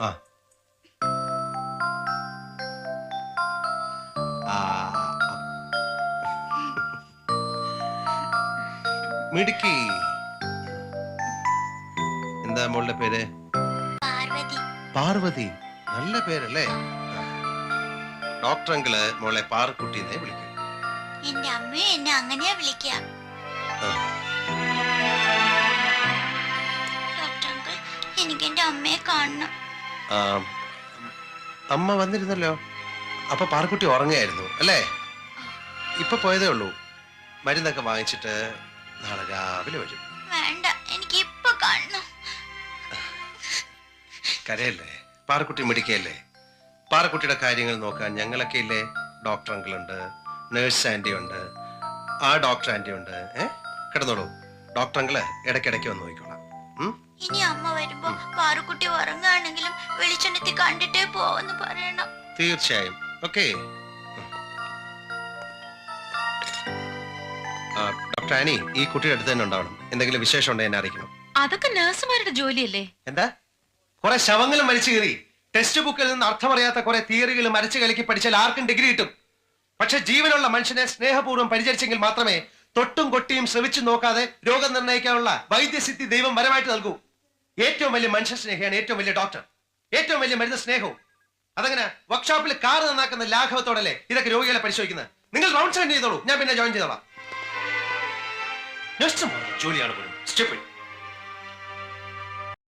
ആ ആ, മിടുക്കി. എന്താ മോളുടെ പേര്? പാർവതി. പാർവതി. നല്ല പേരല്ലേ? ഡോക്ടർ അങ്കിള് മോളെ പാറക്കുട്ടി എന്നേ വിളിക്കും. എന്റെ അമ്മയും എന്നെ അങ്ങനെയാ വിളിക്കുക. ഡോക്ടർ അങ്കിൾ, എനിക്ക് എന്റെ അമ്മയെ കാണണം. അമ്മ വന്നിരുന്നല്ലോ. അപ്പൊ പാറക്കുട്ടി ഉറങ്ങായിരുന്നു അല്ലേ? ഇപ്പൊ പോയതേ ഉള്ളൂ. മരുന്നൊക്കെ വാങ്ങിച്ചിട്ട് നാളെ രാവിലെ വരും. വേണ്ട, എനിക്ക് ഇപ്പൊ കാണണം. കരയല്ലേ? പാറക്കുട്ടി മിടിക്കല്ലേ? പാറക്കുട്ടിയുടെ കാര്യങ്ങൾ നോക്കാൻ ഞങ്ങളൊക്കെ ഇല്ലേ? ഡോക്ടർ അങ്കിൾ ഉണ്ട്, നേഴ്സ് ആന്റി ഉണ്ട്, ആ ഡോക്ടർ ആന്റി ഉണ്ട്. കിടന്നോളൂ. ഡോക്ടർ അങ്കിള് ഇടയ്ക്കിടയ്ക്ക് വന്ന് നോക്കിക്കോളാം. ഇനി അമ്മ വരുമ്പോ പാറുക്കുട്ടി ഉറങ്ങുകയാണെങ്കിലും വെളിച്ചെണ്ണത്തിൽ കണ്ടിട്ടേ പോവെന്ന് പറയണം. തീർച്ചയായും. ഓക്കെ. ഡോക്ടർ ആനി ഈ കുട്ടിയുടെ അടുത്ത് തന്നെ ഉണ്ടാവണം. എന്തെങ്കിലും വിശേഷം ഉണ്ടെങ്കിൽ എന്നെ അറിയിക്കണം. അതൊക്കെ നഴ്സുമാരുടെ ജോലിയല്ലേ? എന്താ കുറെ ശവങ്ങൾ മരിച്ചു കയറി ടെക്സ്റ്റ് ബുക്കിൽ നിന്ന് അർത്ഥമറിയാത്ത കുറെ തിയറികൾ മരിച്ചു കലക്കി പഠിച്ചാൽ ആർക്കും ഡിഗ്രി കിട്ടും. പക്ഷെ ജീവനുള്ള മനുഷ്യനെ സ്നേഹപൂർവ്വം പരിചരിച്ചെങ്കിൽ മാത്രമേ തൊട്ടും കൊട്ടിയും ശ്രമിച്ചു നോക്കാതെ രോഗം നിർണ്ണയിക്കാനുള്ള വൈദ്യസിദ്ധി ദൈവം വരമായിട്ട് നൽകൂ. ഏറ്റവും വലിയ മനുഷ്യ സ്നേഹിയാണ് ഏറ്റവും വലിയ ഡോക്ടർ. ഏറ്റവും വലിയ മരുന്ന് സ്നേഹവും. അതങ്ങനെ വർക്ക്ഷോപ്പിൽ കാർ നന്നാക്കുന്ന ലാഘവത്തോടല്ലേ ഇതൊക്കെ രോഗികളെ പരിശോധിക്കുന്നത്. നിങ്ങൾ റൗണ്ട് സെൻഡ് ചെയ്തോളൂ, ഞാൻ പിന്നെ ജോയിൻ ചെയ്തോളാം. ജോലിയാണ് പോലും.